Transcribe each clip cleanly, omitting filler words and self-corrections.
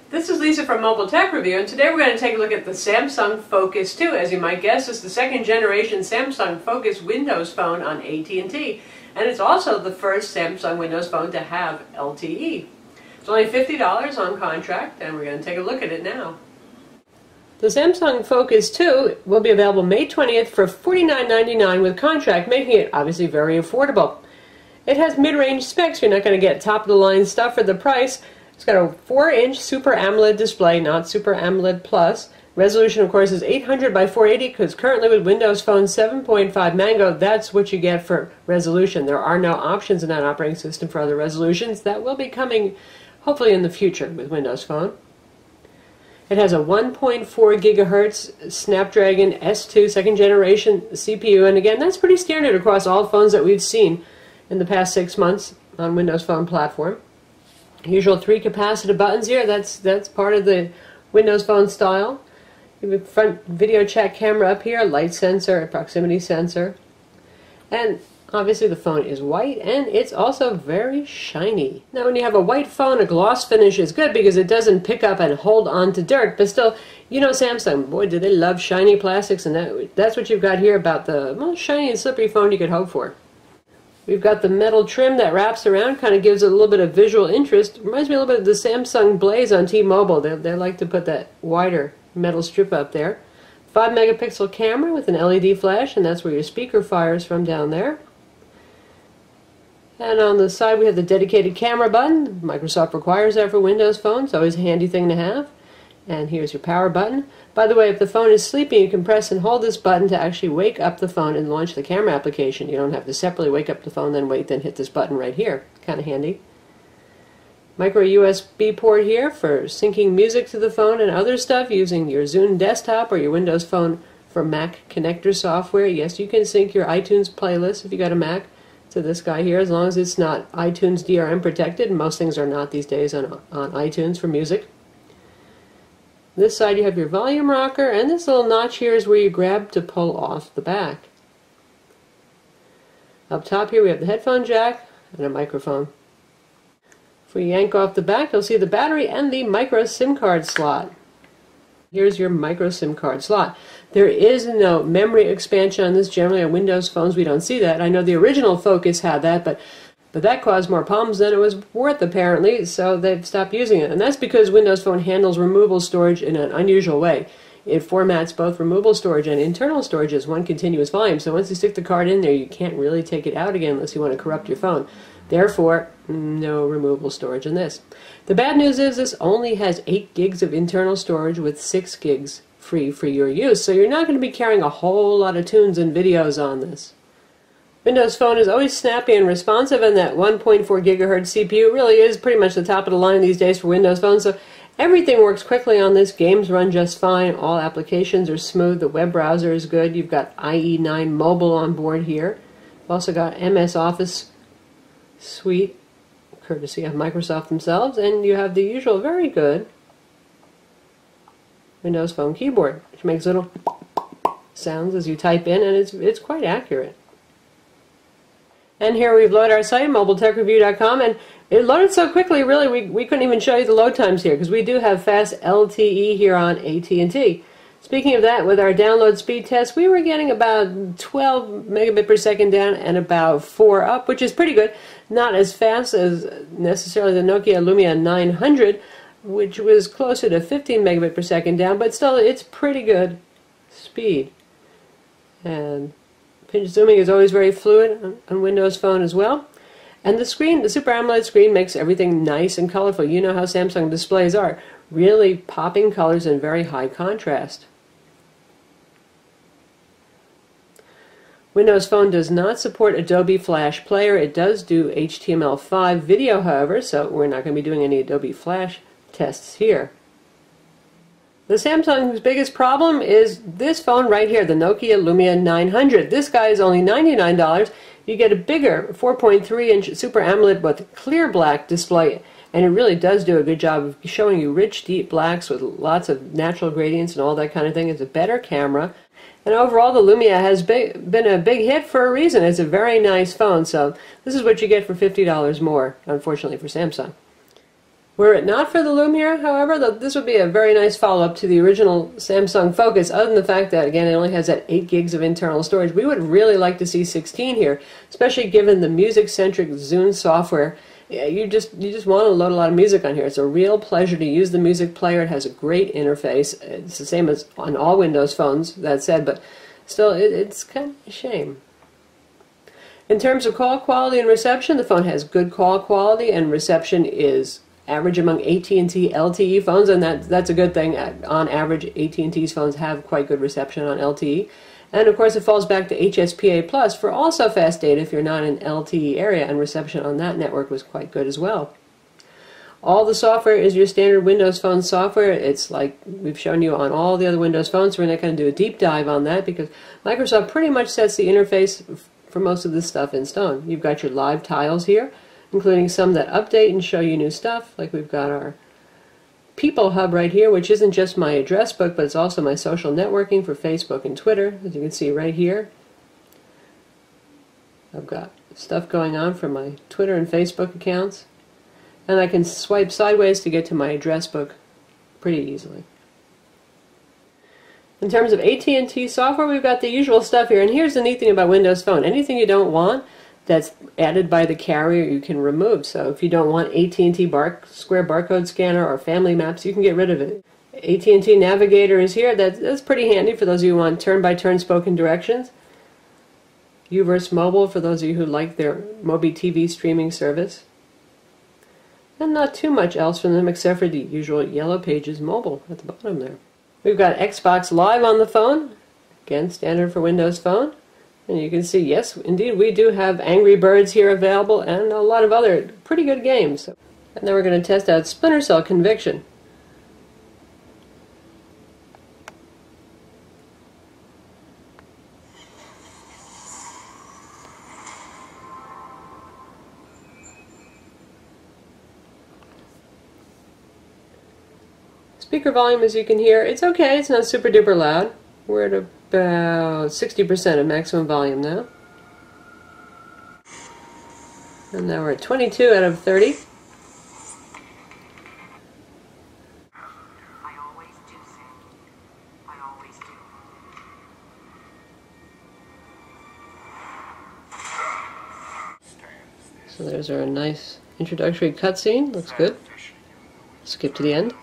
This is Lisa from Mobile Tech Review, and today we're going to take a look at the Samsung Focus 2. As you might guess, it's the second generation Samsung Focus Windows phone on AT&T, and it's also the first Samsung Windows phone to have LTE. It's only $50 on contract, and we're going to take a look at it now. The Samsung Focus 2 will be available May 20th for $49.99 with contract, making it obviously very affordable. It has mid-range specs. You're not going to get top-of-the-line stuff for the price. It's got a 4-inch Super AMOLED display, not Super AMOLED Plus. Resolution, of course, is 800 by 480, because currently with Windows Phone 7.5 Mango, that's what you get for resolution. There are no options in that operating system for other resolutions. That will be coming, hopefully, in the future with Windows Phone. It has a 1.4 gigahertz Snapdragon S2 second generation CPU, and again, that's pretty standard across all phones that we've seen in the past 6 months on Windows Phone platform. Usual 3 capacitive buttons here. That's part of the Windows Phone style. You have a front video chat camera up here, light sensor, a proximity sensor, and obviously the phone is white, and it's also very shiny. Now, when you have a white phone, a gloss finish is good because it doesn't pick up and hold on to dirt. But still, you know Samsung, boy, do they love shiny plastics, and that's what you've got here about the most shiny and slippery phone you could hope for. We've got the metal trim that wraps around, kind of gives it a little bit of visual interest. Reminds me a little bit of the Samsung Blaze on T-Mobile. They like to put that wider metal strip up there. 5 megapixel camera with an LED flash, and that's where your speaker fires from down there. And on the side we have the dedicated camera button. Microsoft requires that for Windows phones. Always a handy thing to have. And here's your power button. By the way, if the phone is sleeping, you can press and hold this button to actually wake up the phone and launch the camera application. You don't have to separately wake up the phone, then wait, then hit this button right here. Kind of handy. Micro USB port here for syncing music to the phone and other stuff using your Zune desktop or your Windows Phone for Mac connector software. Yes, you can sync your iTunes playlist if you got a Mac to this guy here, as long as it's not iTunes DRM protected. Most things are not these days on iTunes for music. This side you have your volume rocker, and this little notch here is where you grab to pull off the back. Up top here we have the headphone jack and a microphone. If we yank off the back, you'll see the battery and the micro SIM card slot. Here's your micro SIM card slot. There is no memory expansion on this. Generally on Windows phones we don't see that. I know the original Focus had that, but that caused more problems than it was worth, apparently, so they've stopped using it. And that's because Windows Phone handles removable storage in an unusual way. It formats both removable storage and internal storage as one continuous volume, so once you stick the card in there, you can't really take it out again unless you want to corrupt your phone. Therefore, no removable storage in this. The bad news is this only has 8 gigs of internal storage with 6 gigs free for your use, so you're not going to be carrying a whole lot of tunes and videos on this. Windows Phone is always snappy and responsive, and that 1.4 gigahertz CPU really is pretty much the top of the line these days for Windows Phone, so everything works quickly on this. Games run just fine. All applications are smooth. The web browser is good. You've got IE9 mobile on board here. You've also got MS Office Suite, courtesy of Microsoft themselves, and you have the usual very good Windows Phone keyboard, which makes little sounds as you type in, and it's quite accurate. And here we've loaded our site, mobiletechreview.com, and it loaded so quickly, really, we couldn't even show you the load times here, because we do have fast LTE here on AT&T. Speaking of that, with our download speed test, we were getting about 12 megabit per second down and about 4 up, which is pretty good. Not as fast as necessarily the Nokia Lumia 900, which was closer to 15 megabit per second down, but still, it's pretty good speed. And pinch zooming is always very fluid on Windows Phone as well. And the screen, the Super AMOLED screen, makes everything nice and colorful. You know how Samsung displays are. Really popping colors and very high contrast. Windows Phone does not support Adobe Flash Player. It does do HTML5 video, however, so we're not going to be doing any Adobe Flash tests here. The Samsung's biggest problem is this phone right here, the Nokia Lumia 900. This guy is only $99. You get a bigger 4.3-inch Super AMOLED with clear black display, and it really does do a good job of showing you rich, deep blacks with lots of natural gradients and all that kind of thing. It's a better camera. And overall, the Lumia has been a big hit for a reason. It's a very nice phone, so this is what you get for $50 more, unfortunately, for Samsung. Were it not for the loom here, however, this would be a very nice follow-up to the original Samsung Focus, other than the fact that, again, it only has that 8 gigs of internal storage. We would really like to see 16 here, especially given the music-centric Zune software. You just want to load a lot of music on here. It's a real pleasure to use the music player. It has a great interface. It's the same as on all Windows phones, that said, but still, it's kind of a shame. In terms of call quality and reception, the phone has good call quality, and reception is average among AT&T LTE phones, and that's a good thing. On average, AT&T's phones have quite good reception on LTE. And of course, it falls back to HSPA Plus for also fast data if you're not in LTE area, and reception on that network was quite good as well. All the software is your standard Windows Phone software. It's like we've shown you on all the other Windows phones, so we're not going to do a deep dive on that because Microsoft pretty much sets the interface for most of this stuff in stone. You've got your live tiles here, including some that update and show you new stuff, like we've got our People Hub right here, which isn't just my address book, but it's also my social networking for Facebook and Twitter, as you can see right here. I've got stuff going on for my Twitter and Facebook accounts, and I can swipe sideways to get to my address book pretty easily. In terms of AT&T software, we've got the usual stuff here, and here's the neat thing about Windows Phone. Anything you don't want that's added by the carrier, you can remove. So if you don't want AT&T Square barcode scanner or family maps, you can get rid of it. AT&T Navigator is here. That's pretty handy for those of you who want turn-by-turn spoken directions. Uverse Mobile for those of you who like their Mobi TV streaming service. And not too much else from them except for the usual Yellow Pages Mobile at the bottom there. We've got Xbox Live on the phone, again standard for Windows Phone, and you can see, yes, indeed, we do have Angry Birds here available and a lot of other pretty good games. And then we're going to test out Splinter Cell Conviction. Speaker volume, as you can hear, it's okay, it's not super duper loud. We're at about 60% of maximum volume now. And now we're at 22 out of 30. So there's our nice introductory cutscene, looks good. Skip to the end.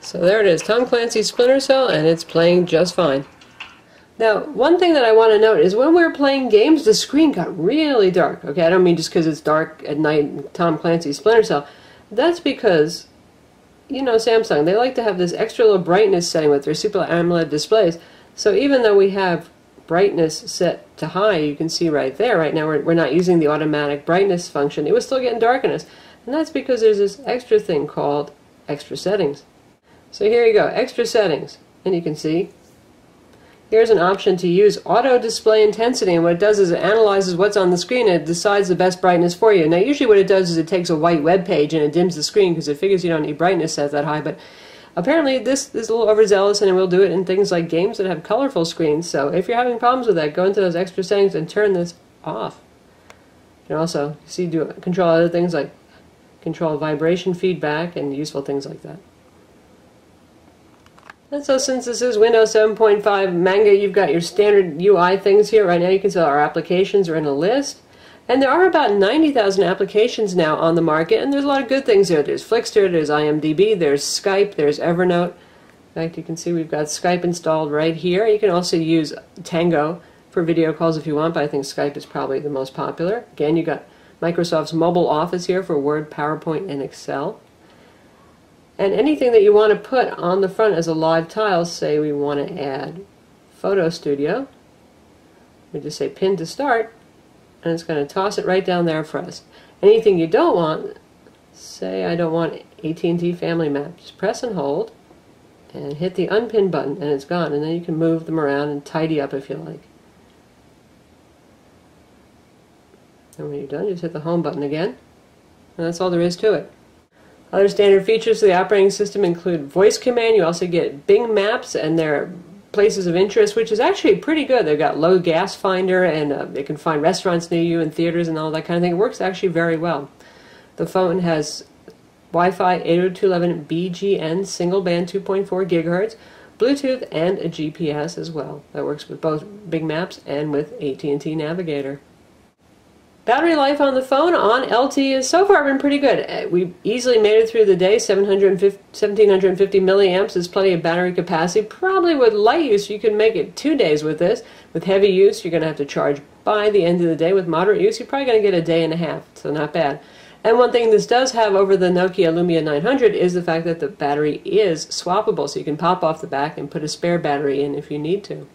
So there it is, Tom Clancy's Splinter Cell, and it's playing just fine. Now, one thing that I want to note is when we were playing games, the screen got really dark. Okay, I don't mean just because it's dark at night in Tom Clancy's Splinter Cell. That's because, you know, Samsung, they like to have this extra little brightness setting with their Super AMOLED displays. So even though we have brightness set to high, you can see right there, right now we're not using the automatic brightness function, it was still getting dark on us. And that's because there's this extra thing called extra settings. So here you go, extra settings, and you can see here's an option to use auto display intensity, and what it does is it analyzes what's on the screen and it decides the best brightness for you. Now usually what it does is it takes a white web page and it dims the screen because it figures you don't need brightness set that high, but apparently this is a little overzealous and it will do it in things like games that have colorful screens. So if you're having problems with that, go into those extra settings and turn this off. You can also control other things like control vibration feedback and useful things like that. And so since this is Windows 7.5 Manga, you've got your standard UI things here. Right now you can see our applications are in a list. And there are about 90,000 applications now on the market, and there's a lot of good things there. There's Flickster, there's IMDb, there's Skype, there's Evernote. In fact, you can see we've got Skype installed right here. You can also use Tango for video calls if you want, but I think Skype is probably the most popular. Again, you got Microsoft's mobile office here for Word, PowerPoint, and Excel. And anything that you want to put on the front as a live tile, say we want to add Photo Studio, we just say pin to start, and it's going to toss it right down there for us. Anything you don't want, say I don't want AT&T Family Map, just press and hold and hit the unpin button and it's gone, and then you can move them around and tidy up if you like. And when you're done, just hit the home button again, and that's all there is to it. Other standard features of the operating system include voice command. You also get Bing Maps and their places of interest, which is actually pretty good. They've got low gas finder, and they can find restaurants near you and theaters and all that kind of thing. It works actually very well. The phone has Wi-Fi 802.11 single band 2.4 gigahertz, Bluetooth, and a GPS as well. That works with both Bing Maps and with AT&T Navigator. Battery life on the phone on LTE has so far been pretty good. We easily made it through the day. 1750 milliamps is plenty of battery capacity. Probably with light use you can make it 2 days with this. With heavy use you're going to have to charge by the end of the day. With moderate use you're probably going to get a day and a half, so not bad. And one thing this does have over the Nokia Lumia 900 is the fact that the battery is swappable, so you can pop off the back and put a spare battery in if you need to.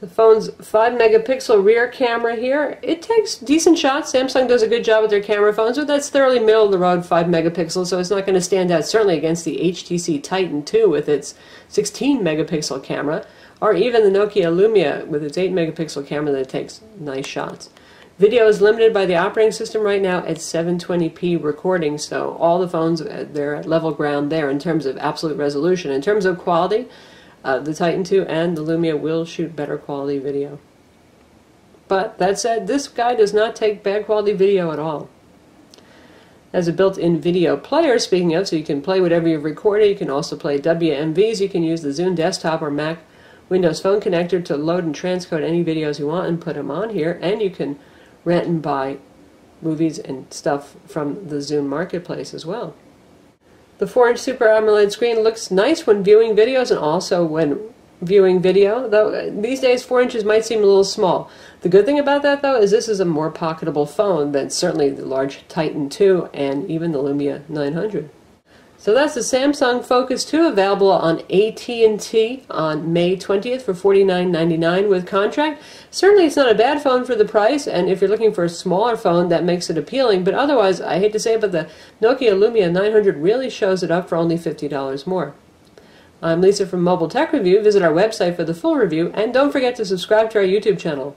The phone's 5-megapixel rear camera here, it takes decent shots. Samsung does a good job with their camera phones, but that's thoroughly middle-of-the-road 5 megapixels, so it's not going to stand out certainly against the HTC Titan 2 with its 16-megapixel camera, or even the Nokia Lumia with its 8-megapixel camera that takes nice shots. Video is limited by the operating system right now at 720p recording, so all the phones, they're at level ground there in terms of absolute resolution. In terms of quality, the Titan 2 and the Lumia will shoot better quality video. But that said, this guy does not take bad quality video at all. It has a built-in video player, speaking of, so you can play whatever you've recorded. You can also play WMVs. You can use the Zune desktop or Mac Windows Phone connector to load and transcode any videos you want and put them on here. And you can rent and buy movies and stuff from the Zune marketplace as well. The 4-inch Super AMOLED screen looks nice when viewing videos and also when viewing video, though these days 4 inches might seem a little small. The good thing about that, though, is this is a more pocketable phone than certainly the large Titan 2 and even the Lumia 900. So that's the Samsung Focus 2, available on AT&T on May 20th for $49.99 with contract. Certainly it's not a bad phone for the price, and if you're looking for a smaller phone, that makes it appealing. But otherwise, I hate to say it, but the Nokia Lumia 900 really shows it up for only $50 more. I'm Lisa from Mobile Tech Review. Visit our website for the full review, and don't forget to subscribe to our YouTube channel.